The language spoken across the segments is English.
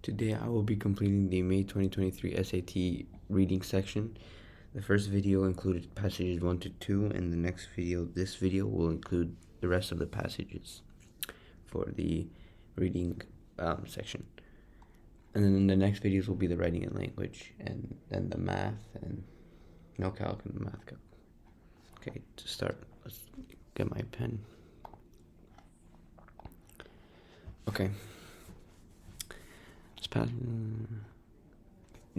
Today I will be completing the May 2023 SAT reading section. The first video included passages 1 to 2, and this video will include the rest of the passages for the reading section. And then the next videos will be the writing and language, and then the math, and no calc and math calc. Okay, to start, let's get my pen. Okay.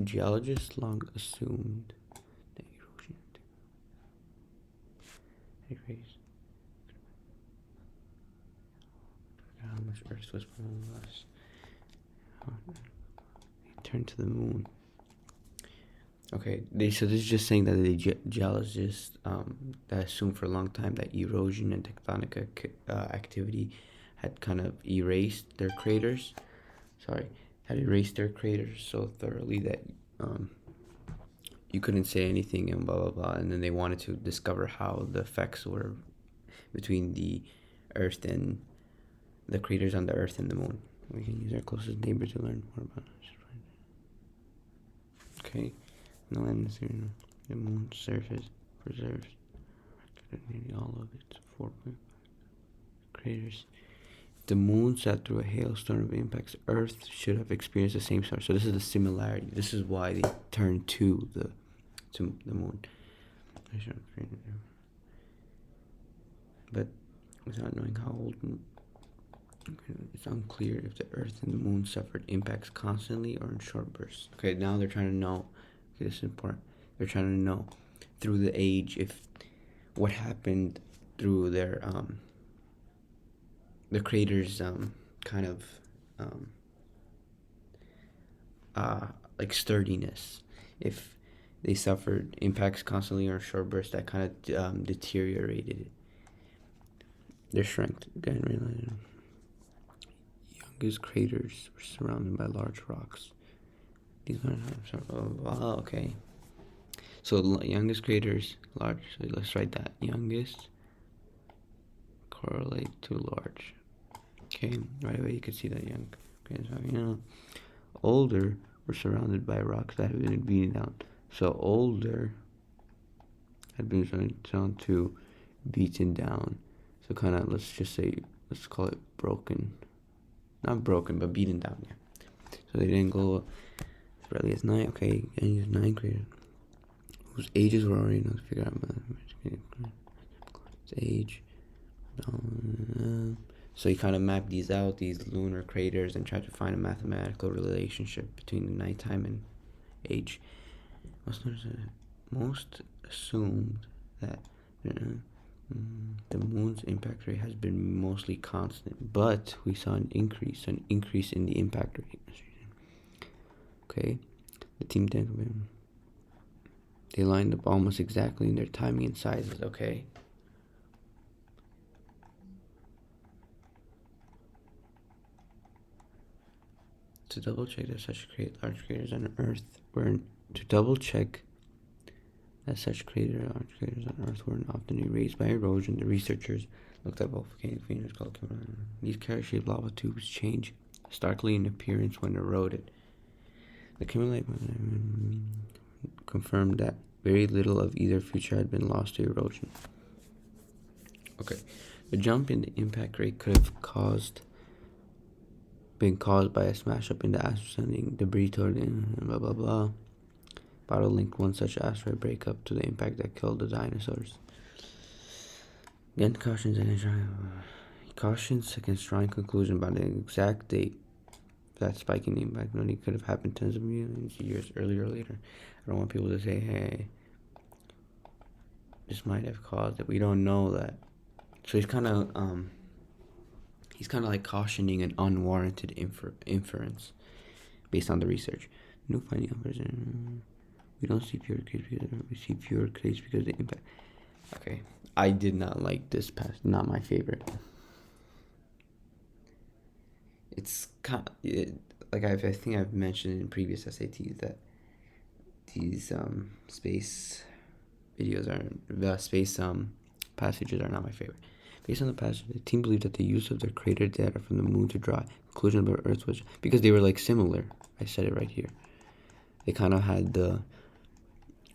Geologists long assumed that erosion how much Earth was less. Turn to the moon. Okay, so this is just saying that the geologists that assumed for a long time that erosion and tectonic activity had kind of erased their craters. Had erased their craters so thoroughly that you couldn't say anything and blah blah blah. And then they wanted to discover how the effects were between the Earth and the craters on the Earth and the moon. We can use our closest neighbor to learn more about it. Okay, the land is the moon's surface preserves nearly all of its 4 craters. The moon sat through a hailstorm of impacts. Earth should have experienced the same storm. So this is the similarity. This is why they turned to the moon. But without knowing how old, it's unclear if the Earth and the moon suffered impacts constantly or in short bursts. Okay, now they're trying to know. Okay, this is important. They're trying to know through the age if what happened through their the craters kind of like sturdiness, if they suffered impacts constantly or short bursts that kind of deteriorated their strength. Again, youngest craters were surrounded by large rocks. These are okay. So youngest craters large. So let's write that. Youngest correlate to large. Okay, right away you can see that young craters. Older were surrounded by rocks that had been beaten down. So older had been beaten down. So kind of, let's call it broken. Not broken, but beaten down, yeah. So they didn't go as early as 9. Okay, and use 9 craters whose ages were already known to figure out its age. So you kind of map these out, these lunar craters, and try to find a mathematical relationship between the nighttime and age. Most assumed that the moon's impact rate has been mostly constant, but we saw an increase in the impact rate. Okay, the team they lined up almost exactly in their timing and sizes. Okay. To double check that such large craters on Earth weren't often erased by erosion, the researchers looked at volcanic phenomena called these carrot-shaped lava tubes change starkly in appearance when eroded. The Kimberlite confirmed that very little of either feature had been lost to erosion. Okay, the jump in the impact rate could have been caused by a smash up in the asteroid sending debris toward blah blah blah. Bottle linked one such asteroid breakup to the impact that killed the dinosaurs. Again, cautions against drawing conclusion about the exact date that spike in impact when it could have happened tens of millions of years earlier or later. I don't want people to say, hey, this might have caused it. We don't know that. So he's kind of like cautioning an unwarranted inference based on the research. New finding offers, we don't see pure crates we see pure crates because of the impact. Okay, I did not like this passage. Not my favorite. It's like I think I've mentioned in previous SATs that these space passages are not my favorite. Based on the passage, the team believed that the use of their crater data from the moon to draw conclusions about Earth was because they were like similar. I said it right here. They kind of had the.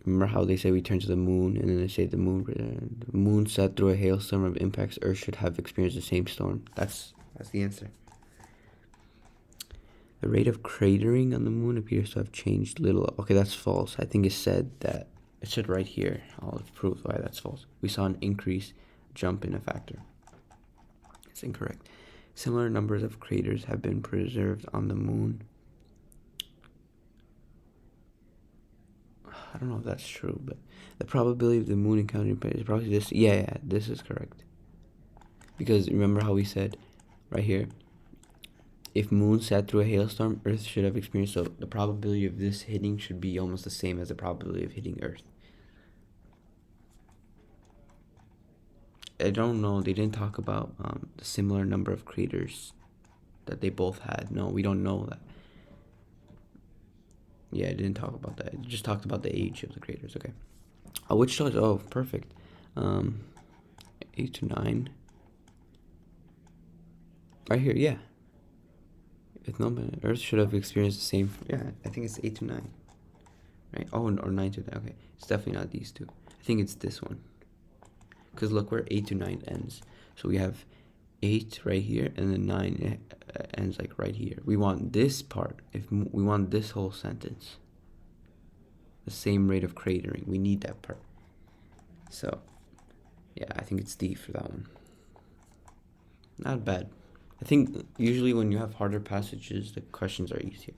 Remember how they say we turn to the moon, and then they say the moon set through a hailstorm of impacts. Earth should have experienced the same storm. That's the answer. The rate of cratering on the moon appears to have changed little. Okay, that's false. I think it said that. It said right here. I'll prove why that's false. We saw an increase, jump in a factor. It's incorrect. Similar numbers of craters have been preserved on the moon. I don't know if that's true, but the probability of the moon encountering is probably this. Yeah, this is correct. Because remember how we said right here, if moon sat through a hailstorm, Earth should have experienced. So the probability of this hitting should be almost the same as the probability of hitting Earth. I don't know. They didn't talk about the similar number of craters that they both had. No, we don't know that. Yeah, it didn't talk about that. It just talked about the age of the craters. Okay. Which choice? Oh, perfect. 8 to 9. Right here, yeah. If no, Earth should have experienced the same. Yeah, I think it's 8 to 9. Right? Oh, or 9 to 9. Okay. It's definitely not these two. I think it's this one. Because look where 8 to 9 ends. So we have 8 right here, and then 9 ends like right here. We want this part. If we want this whole sentence, the same rate of cratering. We need that part. So, yeah, I think it's D for that one. Not bad. I think usually when you have harder passages, the questions are easier.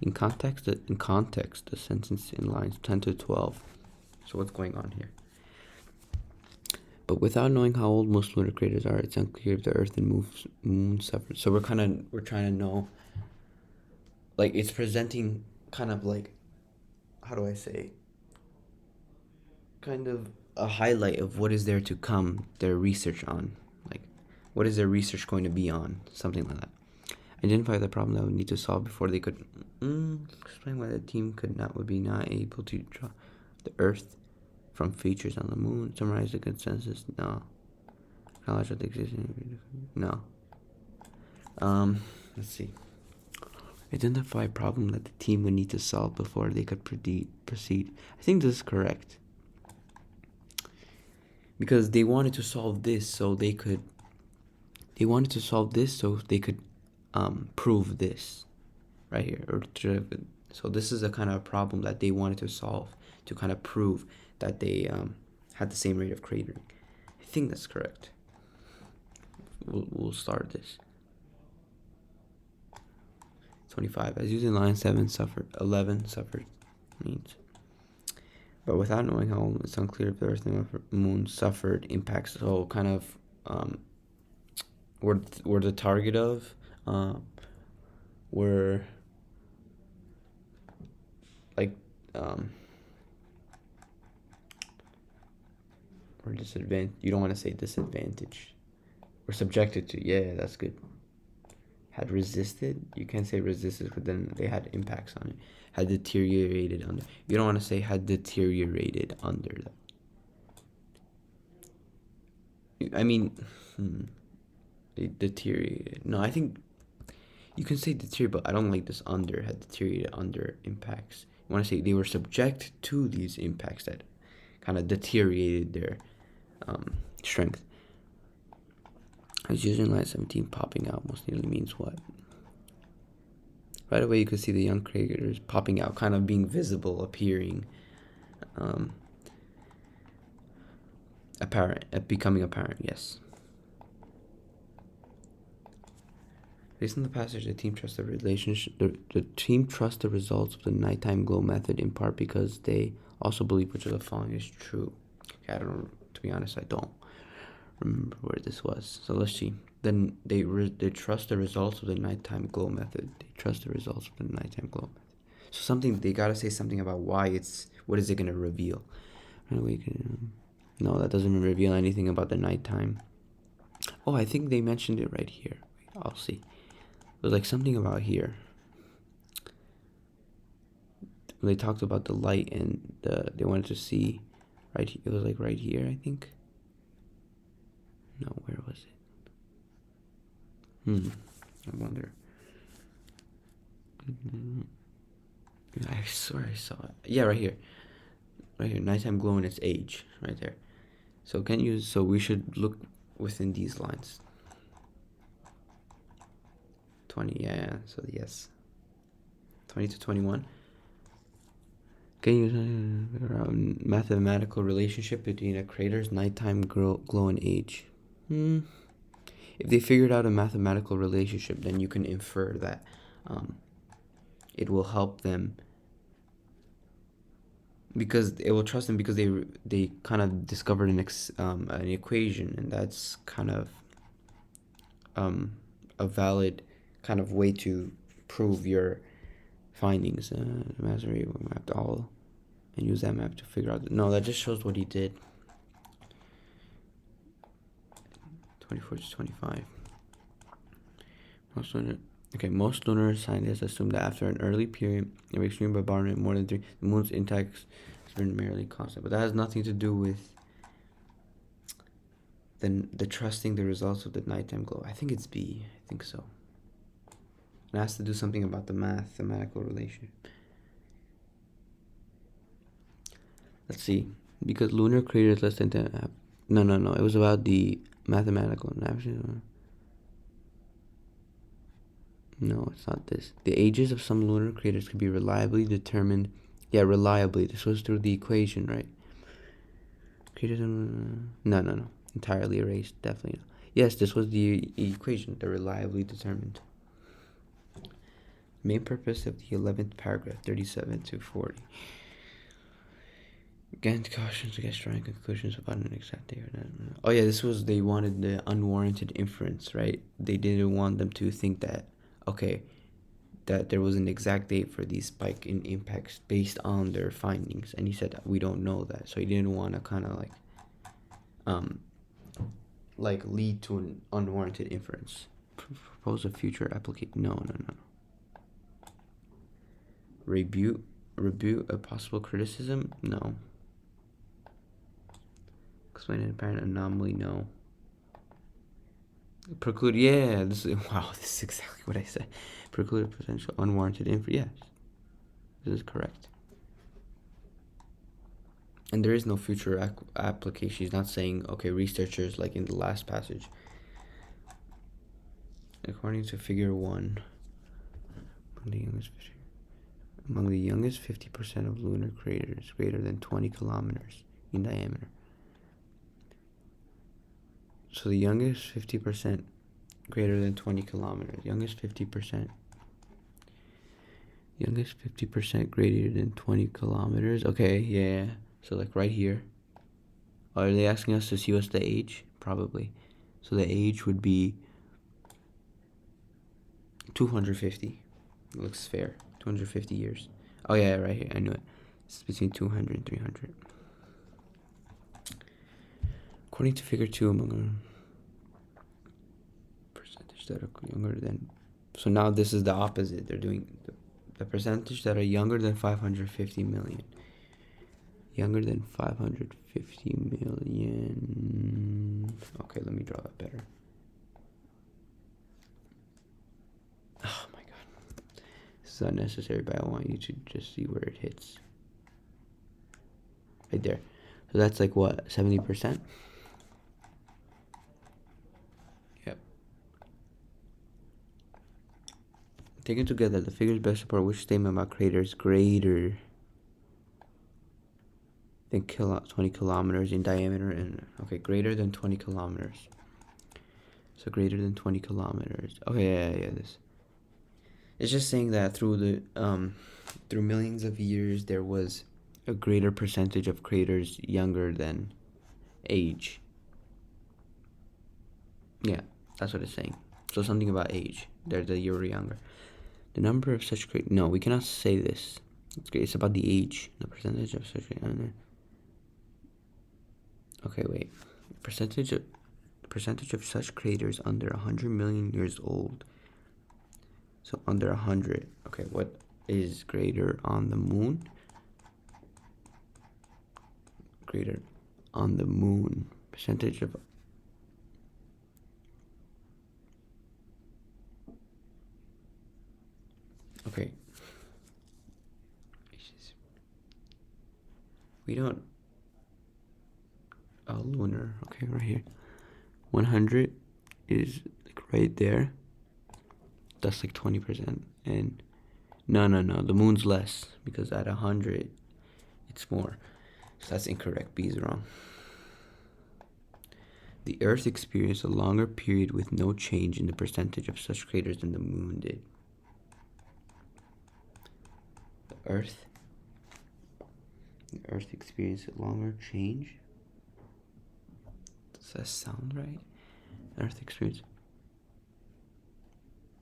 In context, the sentence in lines 10 to 12. So what's going on here? But without knowing how old most lunar craters are, it's unclear if the Earth and moon suffered. So we're trying to know. Like, it's presenting kind of like, how do I say? Kind of a highlight of what is there to come. Their research on, like, what is their research going to be on? Something like that. Identify the problem that would need to solve before they could explain why the team would be not able to draw the Earth from features on the moon. Summarize the consensus. No. Acknowledge what the existing. No. Let's see. Identify a problem that the team would need to solve before they could proceed. I think this is correct. Because they wanted to solve this so they could. They wanted to solve this so they could prove this right here. So this is a kind of problem that they wanted to solve to kind of prove that they had the same rate of cratering. I think that's correct. We'll start this. 25. As using line 11 suffered means. But without knowing how, it's unclear if the Earth and Moon suffered impacts. So kind of were the target of were like or disadvantage. You don't want to say disadvantage. We're subjected to. Yeah, that's good. Had resisted. You can't say resisted, but then they had impacts on it. Had deteriorated under. You don't want to say had deteriorated under that. I mean, they deteriorated. No, I think you can say deteriorate, but I don't like this under. Had deteriorated under impacts. You want to say they were subject to these impacts that kind of deteriorated their strength. As using line 17 popping out most nearly means what? Right away you could see the young craters popping out, kind of being visible, appearing, becoming apparent, yes. Based on the passage, the team trusts the team trusts the results of the nighttime glow method in part because they also believe which of the following is true. Okay, I don't know, to be honest, I don't remember where this was. So let's see. Then they trust the results of the nighttime glow method. They trust the results of the nighttime glow method. So something, they gotta say something about what is it gonna reveal? No, that doesn't reveal anything about the nighttime. Oh, I think they mentioned it right here. Wait, I'll see. There's like something about here. They talked about the light and they wanted to see right. It was like right here, I think. No, where was it? I wonder. I swear I saw it. Yeah, right here. Right here. Nighttime glow and its age. Right there. So can you? So we should look within these lines. 20. Yeah. So yes. 20 to 21. Can you mathematical relationship between a crater's nighttime glow and age? If they figured out a mathematical relationship, then you can infer that um, it will help them because it will trust them because they kind of discovered an equation, and that's kind of a valid kind of way to prove your findings. Mastery mapped all and use that map to figure out. No, that just shows what he did. 24 to 25. Most lunar scientists assume that after an early period of extreme bombardment, more than 3, the moon's index has been merely constant. But that has nothing to do with the trusting the results of the nighttime glow. I think it's B. I think so. It has to do something about the mathematical relation. Let's see. Because lunar craters less than 10. No. It was about the mathematical. No, it's not this. The ages of some lunar craters could be reliably determined. Yeah, reliably. This was through the equation, right? Craters. No. Entirely erased. Definitely not. Yes, this was the equation. They're reliably determined. Main purpose of the 11th paragraph, 37 to 40. Again, cautions against drawing conclusions about an exact date. Oh yeah, this was, they wanted the unwarranted inference, right? They didn't want them to think that, okay, that there was an exact date for the spike in impacts based on their findings, and he said we don't know that, so he didn't want to kind of like lead to an unwarranted inference. Propose a future application. No. Rebuke a possible criticism. No. Explain an apparent anomaly. No. Preclude. Yeah. This is wow. This is exactly what I said. Preclude a potential unwarranted inference. Yes. This is correct. And there is no future application. He's not saying, okay, researchers, like in the last passage. According to figure 1, among the youngest 50% of lunar craters greater than 20 kilometers in diameter. So the youngest 50% greater than 20 kilometers. Youngest 50% greater than 20 kilometers. Okay, yeah. So like right here. Are they asking us to see what's the age? Probably. So the age would be 250. Looks fair. 250 years. Oh yeah, right here. I knew it. It's between 200 and 300. According to figure 2, among percentage that are younger than... So now this is the opposite. They're doing the percentage that are younger than 550 million. Younger than 550 million. Okay, let me draw that better. Oh my god. This is unnecessary, but I want you to just see where it hits. Right there. So that's like what, 70%? Yep. Taken together, the figures best support which statement about craters greater than 20 kilometers in diameter and okay, greater than 20 kilometers. So greater than 20 kilometers. Okay, yeah. This. It's just saying that through millions of years there was a greater percentage of craters younger than age. Yeah, that's what it's saying. So something about age. They're the year younger. The number of such craters. No, we cannot say this. It's about the age. The percentage of such craters. Okay, wait. Percentage of such craters under 100 million years old. So under 100. Okay, what is greater on the moon? Greater on the moon. Percentage of... Okay. we don't. Lunar. Okay, right here. 100 is like right there. That's like 20%. And no, the moon's less because at 100 it's more. So that's incorrect. B is wrong. The Earth experienced a longer period with no change in the percentage of such craters than the moon did. The Earth experienced a longer change. Does that sound right? Earth experience.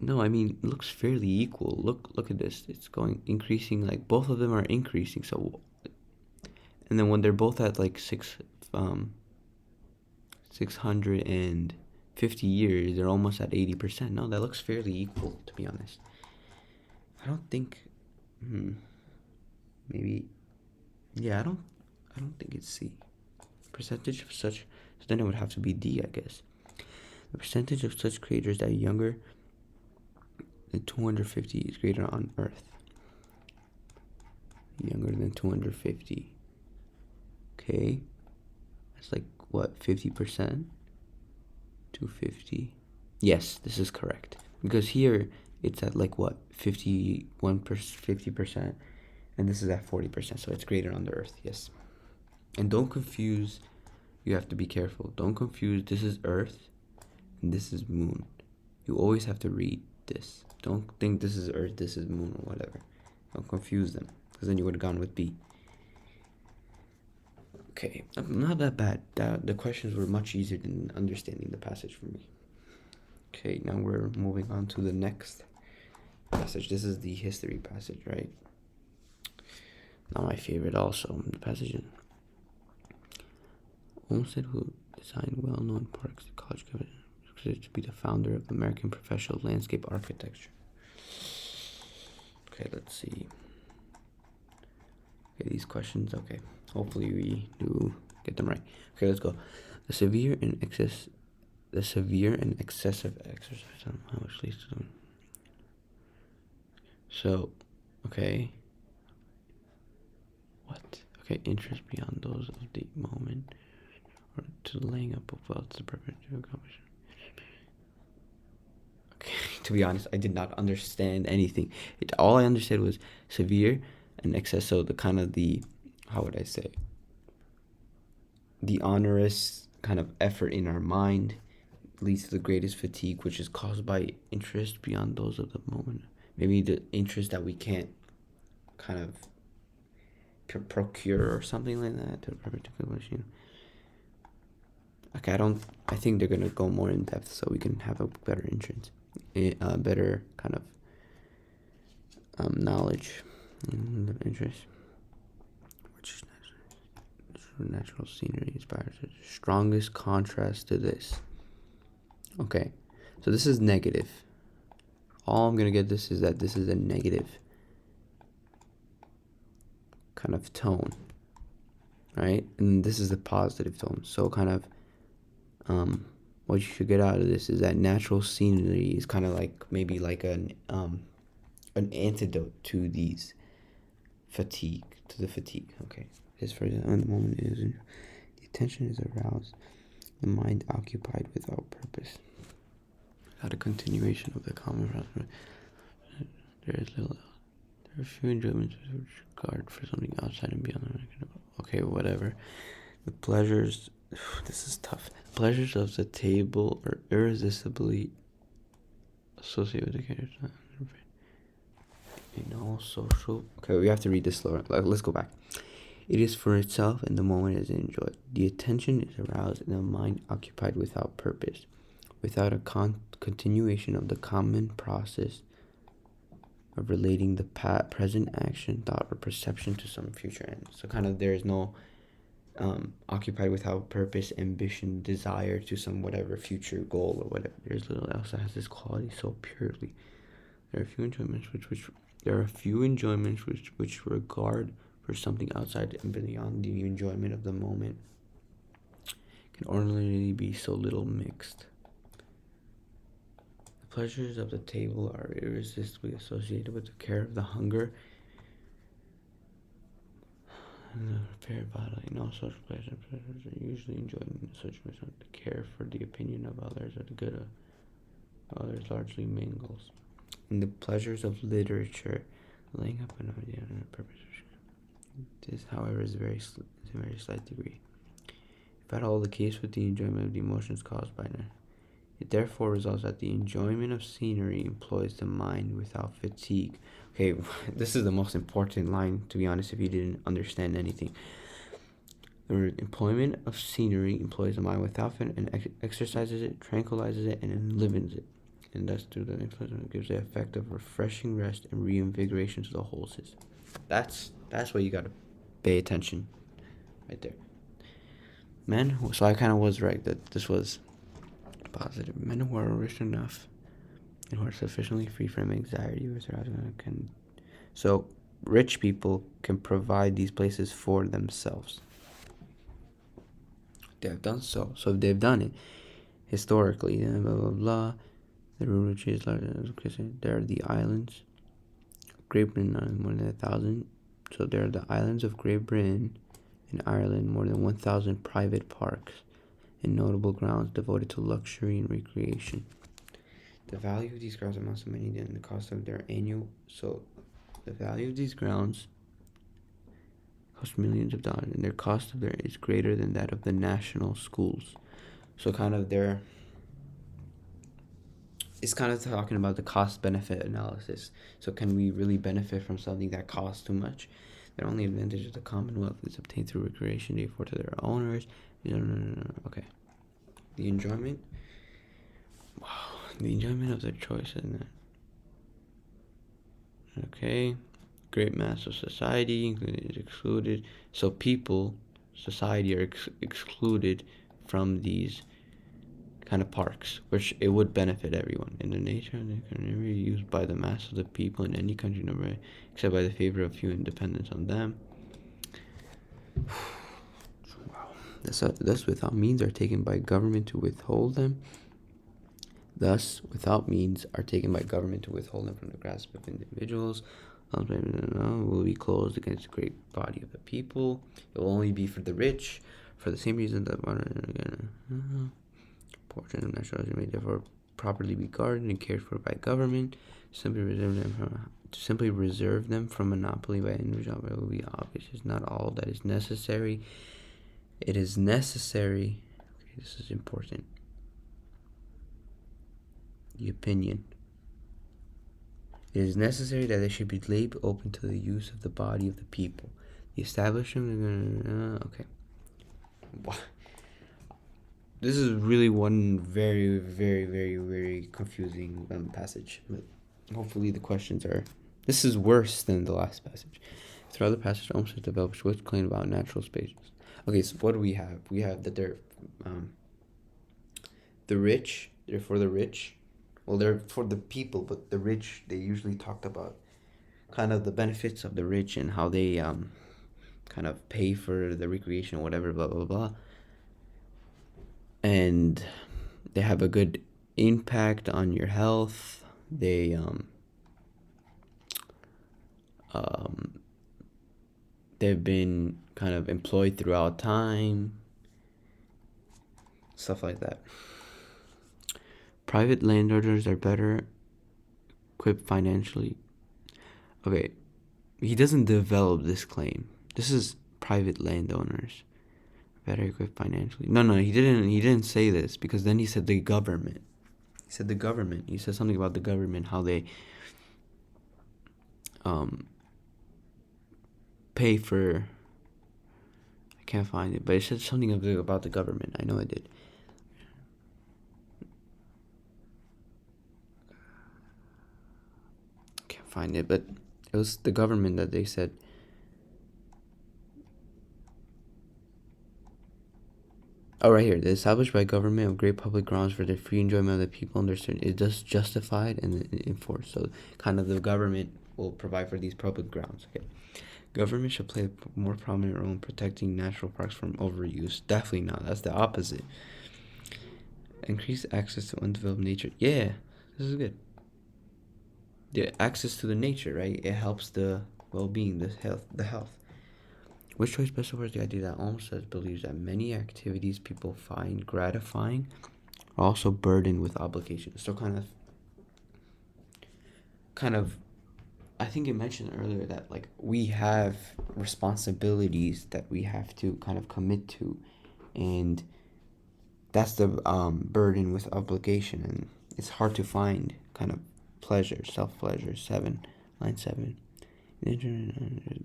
No, I mean it looks fairly equal. Look at this. It's going increasing. Like both of them are increasing. So, and then when they're both at like 650 years, they're almost at 80%. No, that looks fairly equal, to be honest. I don't think. Maybe. Yeah, I don't think it's C. Percentage of such. So then it would have to be D, I guess. The percentage of such craters that are younger than 250 is greater on Earth. Younger than 250. Okay. That's like what, 50%? 250. Yes, this is correct. Because here it's at like what, 50%, and this is at 40%, so it's greater on the Earth. Yes. And don't confuse, you have to be careful. Don't confuse, this is Earth and this is moon. You always have to read this. Don't think this is Earth, this is moon, or whatever. Don't confuse them, because then you would have gone with B. Okay, not that bad. The questions were much easier than understanding the passage for me. Okay, now we're moving on to the next passage. This is the history passage, right? Not my favorite also. The passage in Olmsted, who designed well-known parks, college campus, considered to be the founder of American professional landscape architecture. Okay, let's see. Okay, these questions, okay. Hopefully we do get them right. Okay, let's go. The severe and excessive exercise on how much leads to them. So, okay. What? Okay, interest beyond those of the moment, or to the laying up of wealth to prepare to accomplish. Okay, to be honest, I did not understand anything. All I understood was severe and excess. So the kind of the, how would I say, the onerous kind of effort in our mind leads to the greatest fatigue, which is caused by interest beyond those of the moment. Maybe the interest that we can't kind of procure or something like that to accomplish. Okay, I think they're gonna go more in depth so we can have a better entrance, better kind of knowledge and interest. Which is natural scenery inspires the strongest contrast to this. Okay, so this is negative. All I'm gonna get this is that this is a negative kind of tone, right? And this is a positive tone. So kind of what you should get out of this is that natural scenery is kind of like maybe like an antidote to these fatigue, to the fatigue. Okay, his first on the moment is the attention is aroused, the mind occupied without purpose. Without a continuation of the common arousement, there is little. There are few enjoyments which regard for something outside and beyond. Okay, whatever. The pleasures. This is tough. The pleasures of the table are irresistibly associated with the character. In all social. Okay, we have to read this slower. Let's go back. It is for itself, and the moment is enjoyed. The attention is aroused, and the mind occupied without purpose, without a continuation of the common process of relating the present action, thought, or perception to some future end. So kind of there is no occupied without purpose, ambition, desire to some whatever future goal or whatever. There's little else that has this quality so purely. There are few enjoyments which regard for something outside and beyond the enjoyment of the moment can ordinarily be so little mixed. The pleasures of the table are irresistibly associated with the care of the hunger And the fair bodily and all such pleasures and pleasures are usually enjoyed in such ways that the care for the opinion of others or the good of others largely mingles. In the pleasures of literature, laying up an idea and a purpose. This, however, is to a very slight degree. If at all the case with the enjoyment of the emotions caused by it, it therefore results that the enjoyment of scenery employs the mind without fatigue. Okay, this is the most important line, to be honest, if you didn't understand anything. The employment of scenery employs the mind without fatigue and exercises it, tranquilizes it, and enlivens it. And thus, through the influence, it gives the effect of refreshing rest and reinvigoration to the whole system. That's what you gotta pay attention, right there. Men, so I kind of was right that this was positive. Men who are rich enough and who are sufficiently free from anxiety with their can. So rich people can provide these places for themselves. They have done so. So if they've done it historically, blah blah blah. The rich is large. There are the islands. Great Britain, more than 1,000. So there are the islands of Great Britain and Ireland, more than 1,000 private parks and notable grounds devoted to luxury and recreation. The value of these grounds amounts to many than the cost of their annual. So the value of these grounds cost millions of dollars, and their cost of their is greater than that of the national schools. So kind of their. It's kind of talking about the cost benefit analysis. So can we really benefit from something that costs too much? The only advantage of the Commonwealth is obtained through recreation, therefore to their owners. No. Okay. The enjoyment. Wow. The enjoyment of their choice, isn't it? Okay. Great mass of society is excluded. So people, society are excluded from these kind of parks, which it would benefit everyone. In the nature of the economy used by the mass of the people in any country, nobody, except by the favor of few and dependence on them. Wow. Thus, without means are taken by government to withhold them. Thus, without means are taken by government to withhold them from the grasp of individuals. Will be closed against the great body of the people. It will only be for the rich, for the same reason that portions of natural resources may therefore properly be guarded and cared for by government. Simply reserve them from monopoly by individual will be obvious. It's not all that is necessary. It is necessary. Okay, this is important. The opinion. It is necessary that they should be laid open to the use of the body of the people. The establishment. Okay. This is really one very, very, very, very confusing passage. But hopefully the questions are. This is worse than the last passage. Throughout the passage, almost develops what's claimed about natural spaces. Okay, so what do we have? We have that they're the rich. They're for the rich. Well, they're for the people, but the rich, they usually talked about kind of the benefits of the rich and how they kind of pay for the recreation or whatever, blah, blah, blah. And they have a good impact on your health. They've been kind of employed throughout time. Stuff like that. Private landowners are better equipped financially. Okay, he doesn't develop this claim. This is private landowners better equipped financially. No, he didn't say this, because then he said the government. He said the government. He said something about the government, how they pay for. I can't find it, but it said something about the government. I know it did. Can't find it, but it was the government that they said. Oh, right here. The established by government of great public grounds for the free enjoyment of the people understand it does justified and enforced. So kind of the government will provide for these public grounds. Okay. Government should play a more prominent role in protecting natural parks from overuse. Definitely not. That's the opposite. Increase access to undeveloped nature. Yeah, this is good. The access to the nature, right? It helps the well-being, the health. Which choice best supports the idea that Holmes says believes that many activities people find gratifying are also burdened with obligations. So kind of I think you mentioned earlier that like we have responsibilities that we have to kind of commit to, and that's the burden with obligation, and it's hard to find kind of pleasure, self pleasure. Line 7.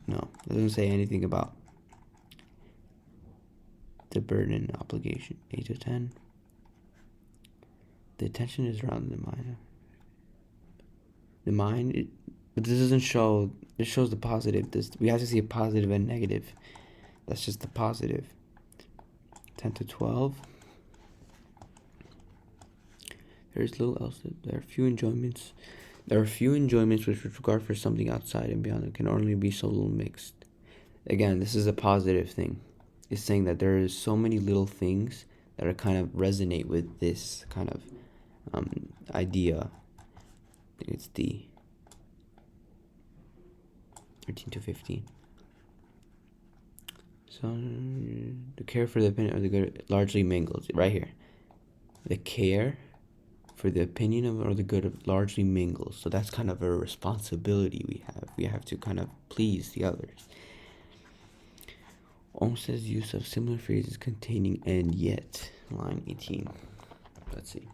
No, it doesn't say anything about the burden and obligation. 8 to 10. The attention is around the mind. The mind, but this doesn't show. It shows the positive. We have to see a positive and negative. That's just the positive. 10 to 12. There's little else. There are few enjoyments. There are few enjoyments which, with regard for something outside and beyond, it can only be so little mixed. Again, this is a positive thing. It's saying that there is so many little things that are kind of resonate with this kind of idea. I think it's D. 13 to 15. So the care for the opinion of the good largely mingles right here. The care for the opinion of or the good of largely mingles. So that's kind of a responsibility we have. We have to kind of please the others. Olmsted's use of similar phrases containing and yet. Line 18. Let's see.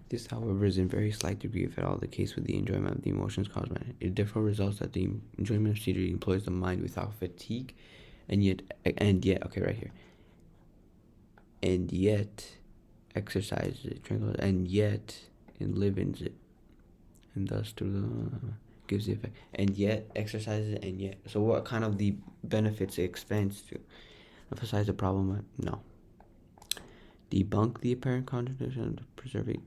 This, however, is in very slight degree, if at all, the case with the enjoyment of the emotions caused by it. It therefore results that the enjoyment of theater employs the mind without fatigue, and yet, okay, right here. And yet, exercises it, and yet, enlivens it, and thus through the gives the effect. And yet, exercises it, and yet. So, what kind of the benefits it expands to? Emphasize the problem? No. Debunk the apparent contradiction of preserving.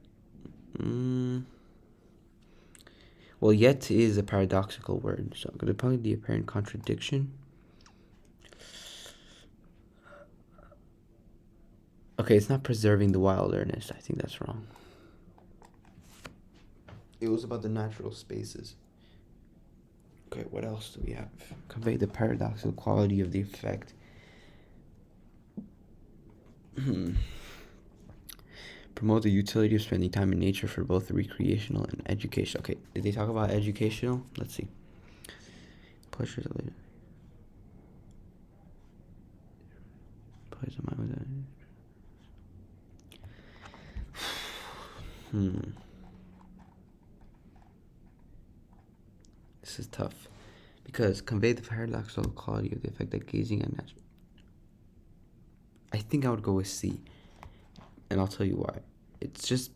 Well, yet is a paradoxical word, so I'm going to debunk the apparent contradiction. Okay, it's not preserving the wilderness. I think that's wrong. It was about the natural spaces. Okay, what else do we have? Convey the paradoxical quality of the effect. Promote the utility of spending time in nature for both recreational and educational. Okay, did they talk about educational? Let's see. Pleasures of it. Pleasures of mind with that. This is tough. Because convey the paradoxical quality of the effect that gazing at natural. I think I would go with C. And I'll tell you why. It's just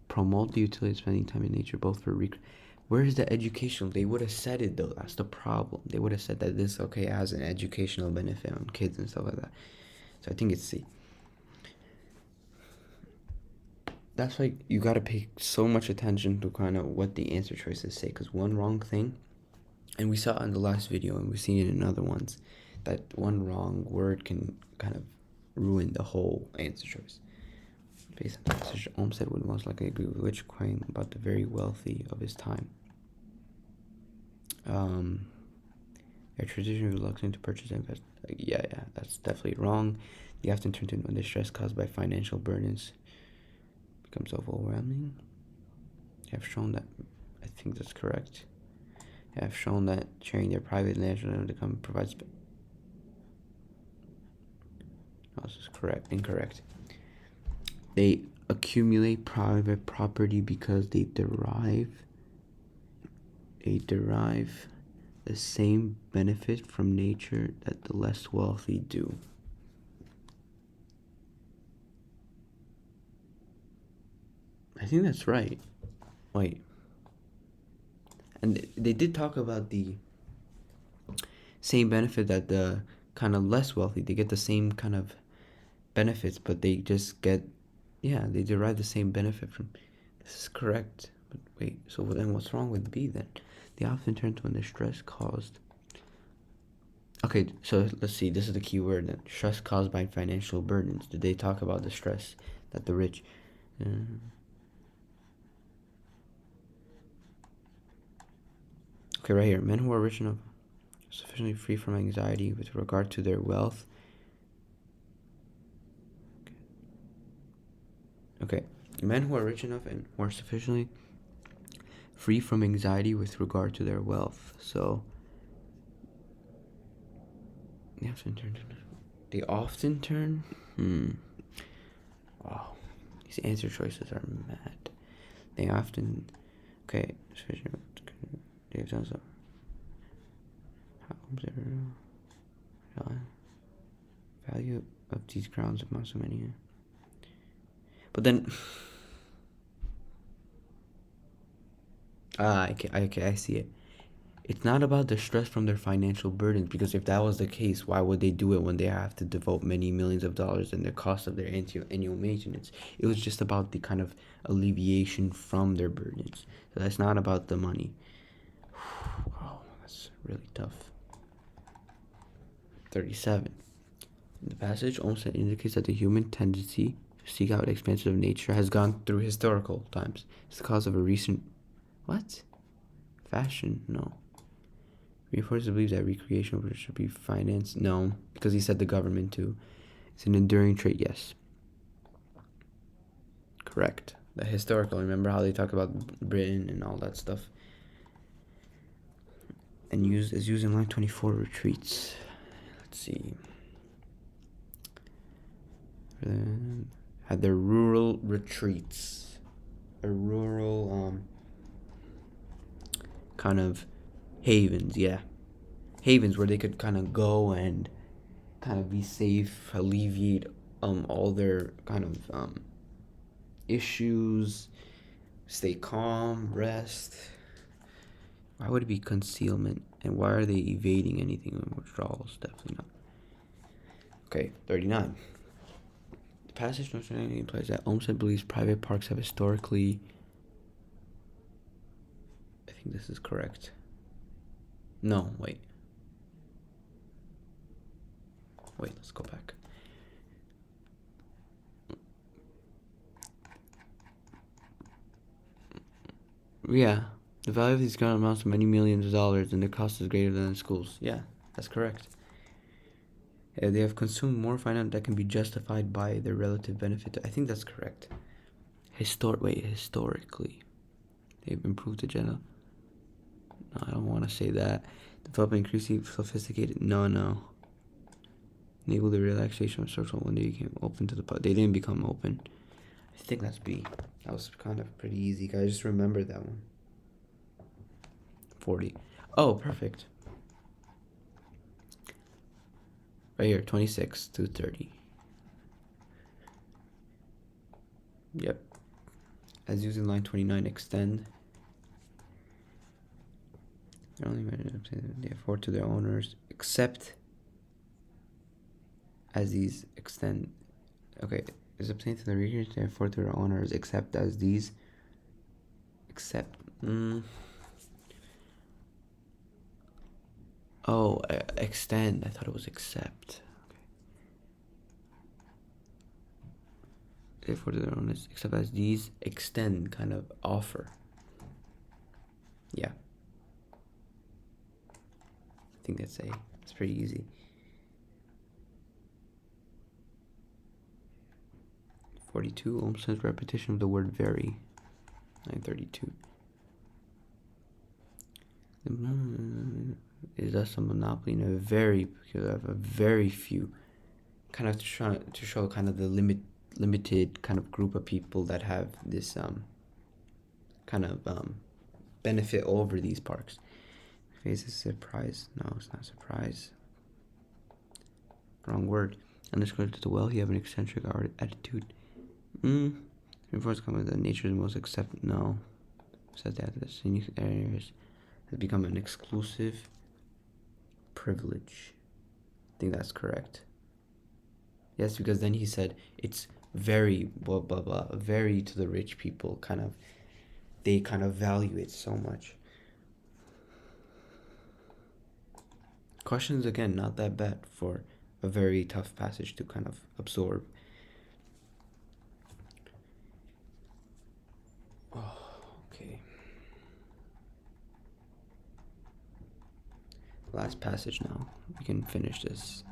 promote the utility of spending time in nature both for where's the educational? They would have said it though. That's the problem. They would have said that this has an educational benefit on kids and stuff like that. So I think it's C. That's why you gotta pay so much attention to kind of what the answer choices say, because one wrong thing, and we saw it in the last video and we've seen it in other ones, that one wrong word can kind of ruin the whole answer choice. Based on passage, Olmsted would most likely agree with which claim about the very wealthy of his time. A tradition reluctant to purchase and invest. Yeah, that's definitely wrong. You have to turn to when the stress caused by financial burdens becomes overwhelming. You have shown that. I think that's correct. You have shown that sharing their private national income provides. No, this is correct. Incorrect. They accumulate private property because they derive the same benefit from nature that the less wealthy do. I think that's right. Wait. And they did talk about the same benefit that the kind of less wealthy, they get the same kind of benefits, but they just get, they derive the same benefit from. This is correct. But wait, so then what's wrong with B then? They often turn to when the stress caused. Okay, so let's see. This is the key word then. Stress caused by financial burdens. Did they talk about the stress that the rich? Okay, right here. Men who are rich enough. sufficiently free from anxiety with regard to their wealth. Okay, men who are rich enough and who are sufficiently free from anxiety with regard to their wealth. So they often turn. They often turn. Wow, these answer choices are mad. They often. Okay, they've done so. Value of these grounds among so many. But then. I see it. It's not about the stress from their financial burdens, because if that was the case, why would they do it when they have to devote many millions of dollars and the cost of their annual maintenance? It was just about the kind of alleviation from their burdens. So that's not about the money. Oh, that's really tough. 37. The passage also indicates that the human tendency to seek out expansion of nature has gone through historical times. It's the cause of a recent... What? Fashion? No. Reinforces believe that recreation should be financed? No, because he said the government too. It's an enduring trait, yes. Correct. The historical, remember how they talk about Britain and all that stuff? And is used in line 24 retreats. Let's see. Had their rural retreats. A rural, kind of havens, yeah. Havens where they could kind of go and kind of be safe, alleviate all their kind of issues, stay calm, rest. Why would it be concealment? And why are they evading anything in withdrawals? Definitely not. Okay, 39. The passage implies that Olmsted believes private parks have historically... I think this is correct. No, wait. Let's go back. Yeah, the value of these grounds amounts to many millions of dollars, and their cost is greater than the schools. Yeah, that's correct. They have consumed more finance that can be justified by their relative benefit. I think that's correct. Historically, they've improved the general. No, I don't want to say that. Develop increasingly sophisticated. No. Enable the relaxation of social when they became open to the public. They didn't become open. I think that's B. That was kind of pretty easy, guys. Just remember that one. 40. Oh, perfect. Right here, 26 to 30. Yep. As used in line 29, extend. They afford to their owners, except as these extend. Okay, is obtained to the regions they afford to their owners, except as these. Except. Oh, extend. I thought it was accept. Okay. Therefore, to their owners, except as these extend, kind of offer. Yeah. I think that's A. It's pretty easy. 42. Olmsted's repetition of the word very. 932. Is thus a monopoly in a very few, kind of to show kind of the limited kind of group of people that have this kind of benefit over these parks. Faces surprise. No, it's not surprise. Wrong word. Underscored to the wealthy have an eccentric attitude. Reports come with the nature of the most accepted. No. Said that the scenic areas has become an exclusive privilege. I think that's correct. Yes, because then he said it's very blah blah blah, very to the rich people, kind of, they kind of value it so much. Questions, again, not that bad for a very tough passage to kind of absorb. Oh, okay. last passage now. We can finish this.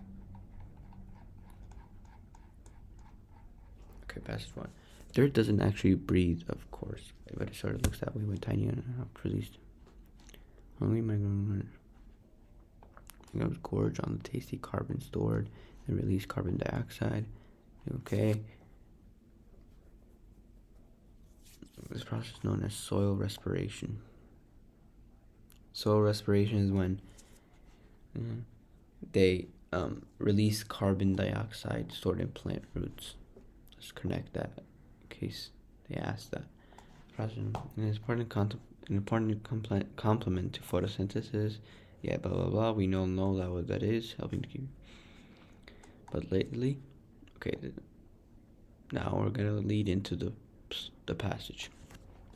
Okay, passage 1. Dirt doesn't actually breathe, of course, but it sort of looks that way when tiny and released. Only microbes gorge on the tasty carbon stored and release carbon dioxide. Okay. This process is known as soil respiration. Soil respiration is when they release carbon dioxide stored in plant roots. Let's connect that in case they ask that. It's an important complement to photosynthesis. Yeah, blah blah blah. We don't know that what that is. Helping to keep. But lately, okay. Now we're gonna lead into the passage.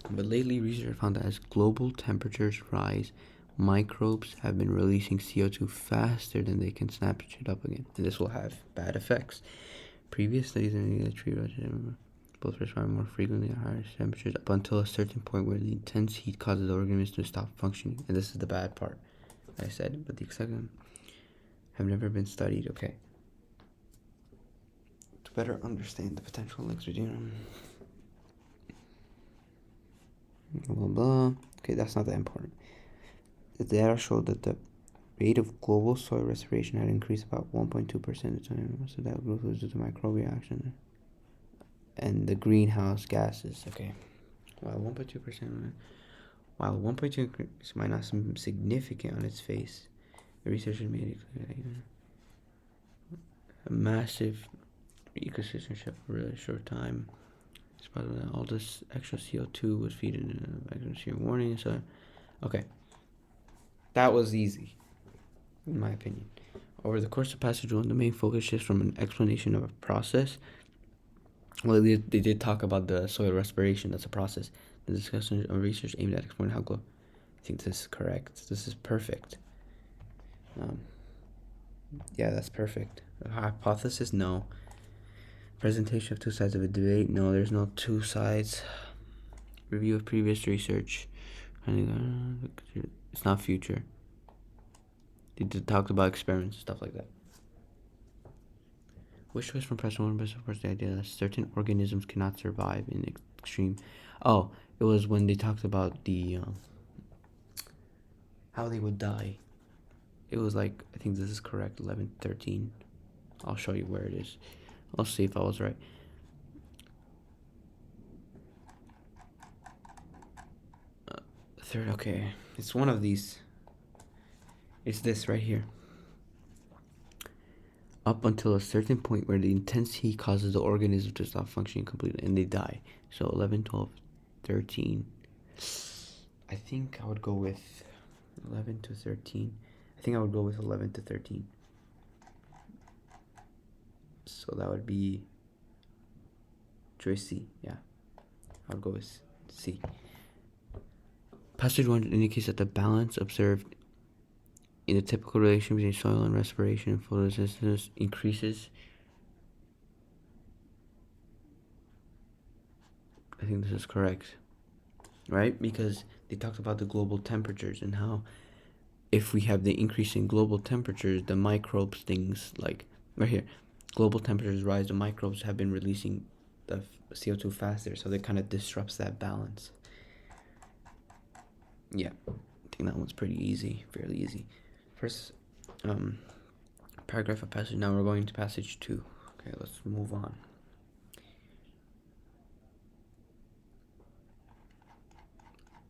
But lately, research found that as global temperatures rise, microbes have been releasing CO2 faster than they can snap it up again, and this will have bad effects. Previous studies in the tree both respond more frequently at higher temperatures up until a certain point where the intense heat causes the organisms to stop functioning. And this is the bad part, I said, but the exceptions have never been studied. Okay. To better understand the potential links between blah blah blah. Okay, that's not that important. The data showed that the rate of global soil respiration had increased about 1.2%. So that growth was due to microbial reaction and the greenhouse gases. Okay, while 1.2%, while 1.2 might not seem significant on its face, the researchers made it clear that a massive ecosystem shift for a really short time. Despite all this extra CO2 was feeding in the atmosphere warning. So, okay, that was easy, in my opinion. Over the course of passage 1, the main focus shifts from an explanation of a process. Well, they did talk about the soil respiration. That's a process. The discussion of research aimed at exploring how I think this is correct. This is perfect. Yeah, that's perfect. A hypothesis? No. Presentation of two sides of a debate? No, there's no two sides. Review of previous research. It's not future. They talked about experiments, stuff like that. Which was from Professor One supports the idea that certain organisms cannot survive in extreme. Oh, it was when they talked about the how they would die. It was like, I think this is correct, 1113. I'll show you where it is. I'll see if I was right. Third, okay, it's one of these. It's this right here. Up until a certain point where the intense heat causes the organism to stop functioning completely and they die. So 11, 12, 13. I think I would go with 11 to 13. I think I would go with 11 to 13. So that would be choice C. Yeah, I would go with C. Passage 1 indicates that the balance observed in the typical relation between soil and respiration and photosynthesis increases. I think this is correct, right? Because they talked about the global temperatures and how if we have the increase in global temperatures, the microbes, things like right here, global temperatures rise, the microbes have been releasing the CO2 faster, so that kind of disrupts that balance. Yeah, I think that one's pretty easy, fairly easy. First paragraph of passage. Now we're going to passage 2. Okay, let's move on.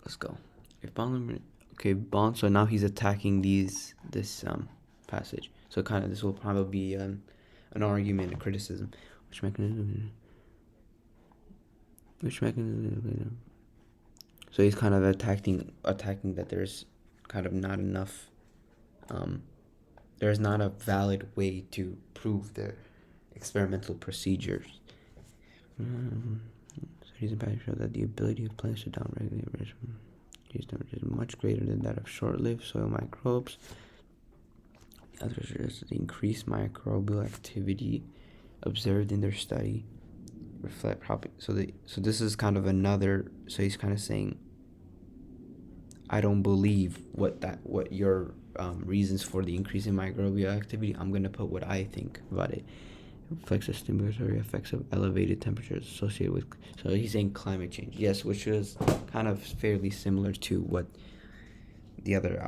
Let's go. If Bond, okay, Bond. So now he's attacking this passage. So kind of this will probably be an argument, a criticism. Which mechanism? So he's kind of attacking that there's kind of not enough. There's not a valid way to prove the experimental procedures. Studies in past show that the ability of plants to downregulate risk is much greater than that of short-lived soil microbes. The other suggests the increased microbial activity observed in their study reflect so this is kind of another. So he's kind of saying, I don't believe what your reasons for the increase in microbial activity. I'm gonna put what I think about it. Reflects the stimulatory effects of elevated temperatures associated with. So he's saying climate change, yes, which is kind of fairly similar to what the other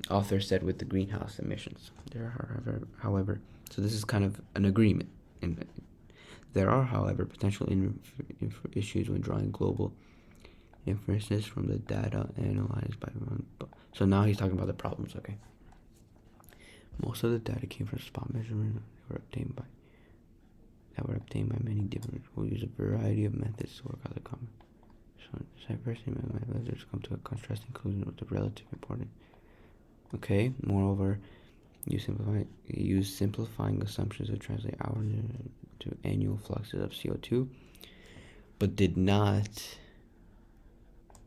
author said with the greenhouse emissions. There are, however, so this is kind of an agreement. And there are, however, potential issues when drawing global inferences from the data analyzed by one. So now he's talking about the problems. Okay. Most of the data came from spot measurements that were obtained by many different people who use a variety of methods to work out the common. So diversity methods come to a contrasting conclusion with the relative importance. Okay. Moreover, use simplifying assumptions to translate hours to annual fluxes of CO2, but did not.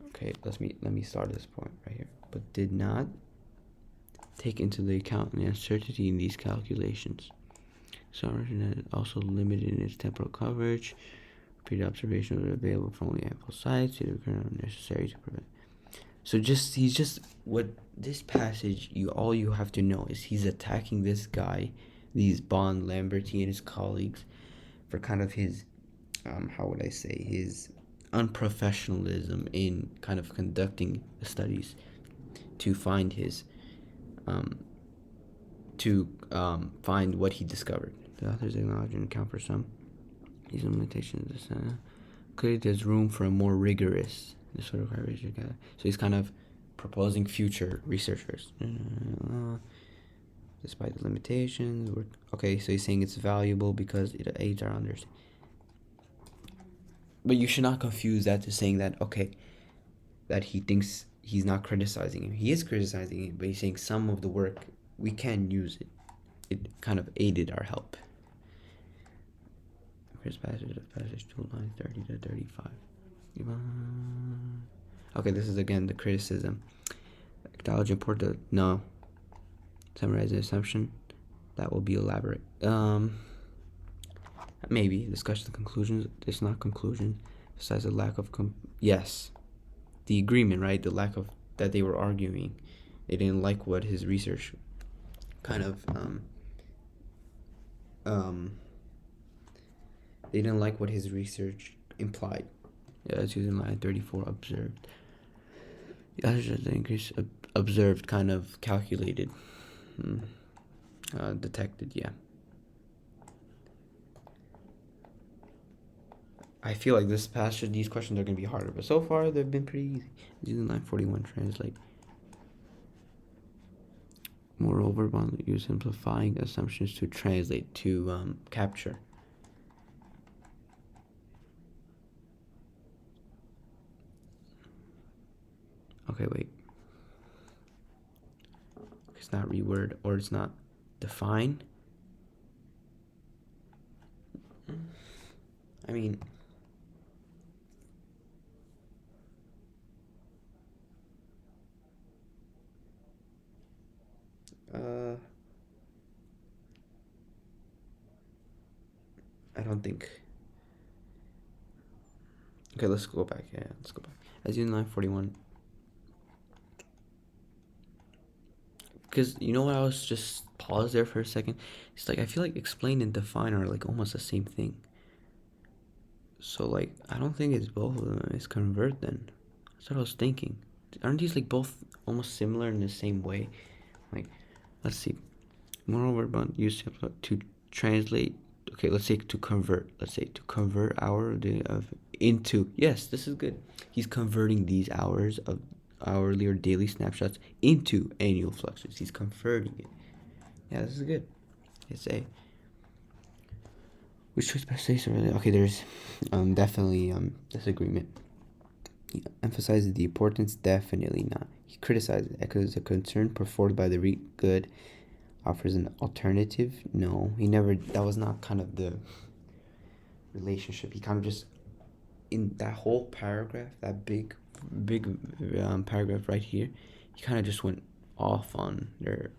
Okay, let me start this point right here. But did not take into the account the uncertainty in these calculations. Summation is also limited in its temporal coverage. Repeated observations are available from only ample sites. It are necessary to prevent. So he's just what this passage all you have to know is he's attacking this guy, these Bond, Lamberty, and his colleagues for kind of his how would I say, his unprofessionalism in kind of conducting the studies to find his find what he discovered. The authors acknowledge and account for some these limitations. Clearly there's room for a more rigorous sort of criteria. So he's kind of proposing future researchers. Despite the limitations, okay, so he's saying it's valuable because it aids our understanding. But you should not confuse that to saying that, okay, that he thinks he's not criticizing him. He is criticizing him, but he's saying some of the work, we can use it. It kind of aided our help. Here's passage 2 lines 30 to 35. Okay, this is again the criticism. Acknowledge important. No. Summarize the assumption. That will be elaborate. Maybe discussion the conclusions. It's not conclusion. Besides the lack of yes, the agreement, right? The lack of that they were arguing. They didn't like what his research kind of they didn't like what his research implied. Yeah, it's using line 34 observed. The increase observed kind of calculated. Detected, yeah. I feel like this passage, these questions are going to be harder, but so far they've been pretty easy. Using line 41 translate. Moreover, Bond use simplifying assumptions to translate to capture. Okay, wait. It's not reword or it's not define. I mean, I don't think. Okay, let's go back. Yeah, let's go back. As in line 41. Because you know what, I was just pause there for a second. It's like I feel like explain and define are like almost the same thing. So like I don't think it's both of them. It's convert then. That's what I was thinking. Aren't these like both almost similar in the same way? Like, let's see. Moreover, Bond use to translate. Okay, let's say to convert. Let's say to convert hour of into. Yes, this is good. He's converting these hours of hourly or daily snapshots into annual fluxes. He's converting it. Yeah, this is good. It's a. Which choice best say so? Okay, there's definitely disagreement. He emphasizes the importance. Definitely not. He criticizes it because the concern put forward by the good offers an alternative. No, he never. That was not kind of the relationship. He kind of just in that whole paragraph, that big paragraph right here, he kind of just went off on their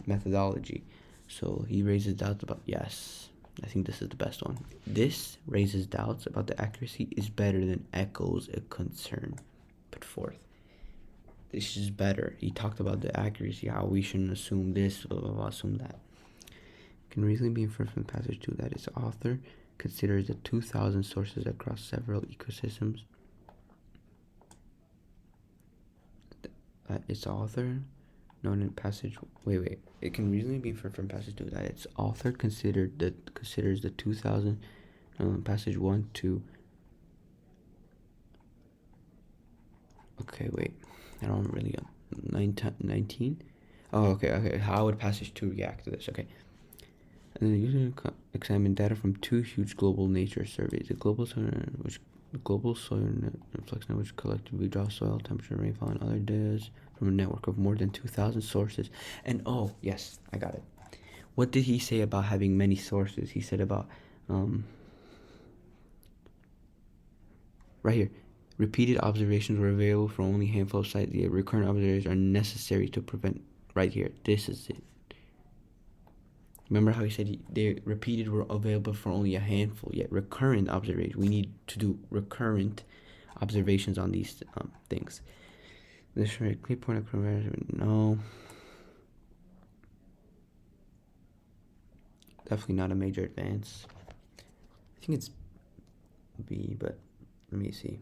methodology. So he raises doubts about yes. I think this is the best one. This raises doubts about the accuracy is better than echoes a concern put forth. This is better. He talked about the accuracy, how we shouldn't assume this, blah, blah, blah, assume that. Can reasonably be inferred from passage 2 that its author considers the 2,000 sources across several ecosystems. Its author, known in passage, it can reasonably be inferred from passage 2 that its author considers the 2,000, passage 1 to. Okay, wait, I don't really 19. Oh, okay. How would passage 2 react to this? Okay. And then the user examined data from 2 huge global nature surveys. The global soil reflects which collectively draws soil temperature, rainfall, and other data from a network of more than 2,000 sources. And oh yes, I got it. What did he say about having many sources? He said about right here, repeated observations were available for only a handful of sites. Yet recurrent observations are necessary to prevent. Right here, this is it. Remember how he said they repeated were available for only a handful, yet recurrent observations. We need to do recurrent observations on these things. This right, clear point of comparison. No. Definitely not a major advance. I think it's B, but let me see.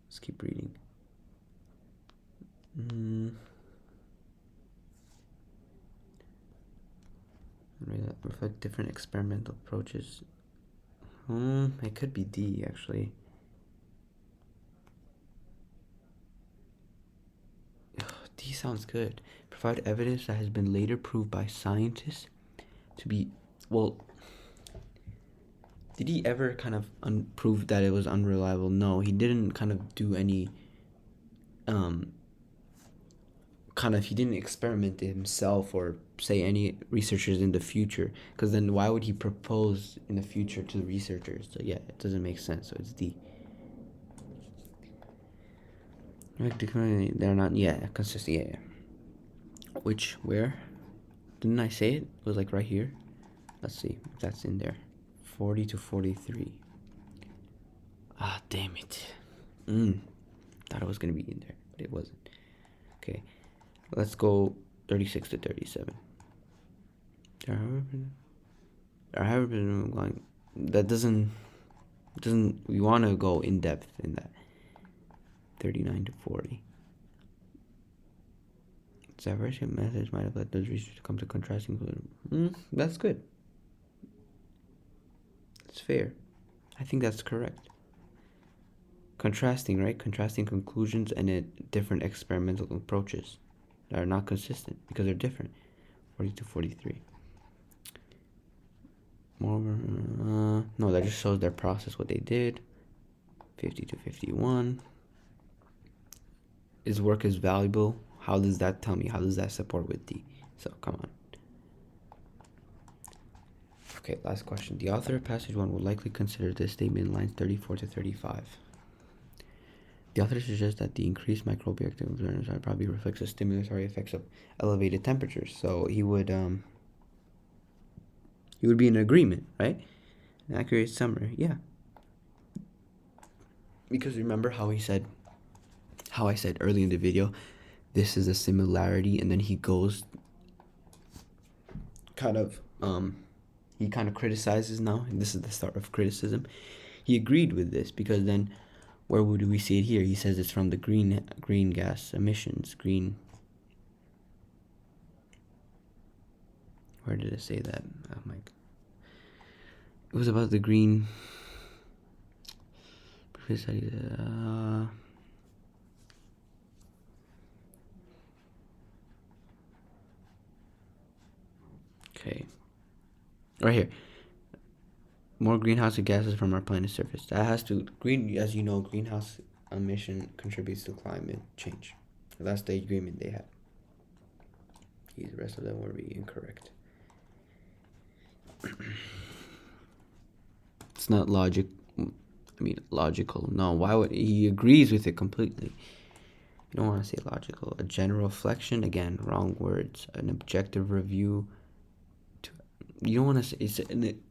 Let's keep reading. Reflect different experimental approaches. It could be D, actually. D sounds good. Provide evidence that has been later proved by scientists to be, well, did he ever kind of prove that it was unreliable? No, he didn't kind of do any, he didn't experiment himself or say any researchers in the future, because then why would he propose in the future to the researchers? So yeah, it doesn't make sense. So it's D. They're not consistent. Yeah. Which, where? Didn't I say it? It was like right here. Let's see if that's in there. 40 to 43. Ah, damn it. Thought it was gonna be in there, but it wasn't. Okay, let's go 36 to 37. That doesn't. We want to go in depth in that. 39 to 40. Diversity of methods might have led those researchers to come to contrasting conclusions. That's good. It's fair. I think that's correct. Contrasting, right? Contrasting conclusions and different experimental approaches that are not consistent because they're different. 40 to 43. Moreover, no, that just shows their process, what they did. 50 to 51. His work is valuable. How does that tell me? How does that support with D? So, come on. Okay, last question. The author of passage 1 will likely consider this statement in lines 34 to 35. The author suggests that the increased microbial activity probably reflects the stimulatory effects of elevated temperatures. So he would be in agreement, right? An accurate summary, yeah. Because remember how I said early in the video, this is a similarity, and then he goes he kind of criticizes now, and this is the start of criticism. He agreed with this because then where would we see it here? He says it's from the green gas emissions. Where did it say that? Oh my. It was about the green. Okay. Right here. More greenhouse gases from our planet's surface. That has to as you know, greenhouse emission contributes to climate change. That's the agreement they had. The rest of them will be incorrect. It's not logical. No, why would he agrees with it completely? You don't want to say logical. A general reflection, again, wrong words. An objective review. You don't want to say it's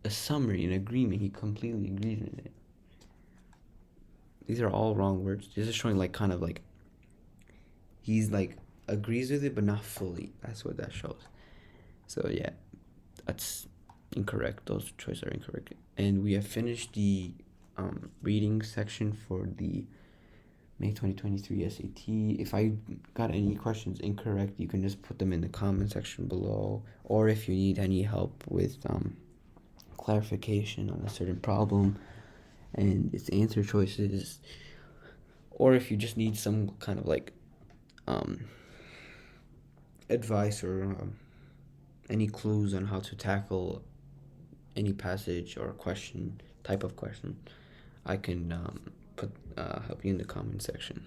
a summary, an agreement. He completely agrees with it. These are all wrong words. This is showing like kind of like he's like agrees with it, but not fully. That's what that shows. So yeah, that's incorrect. Those choices are incorrect. And we have finished the reading section for the May 2023 SAT. If I got any questions incorrect, you can just put them in the comment section below. Or if you need any help with clarification on a certain problem and its answer choices, or if you just need some kind of like advice or any clues on how to tackle any passage or question type of question, I can help you in the comment section.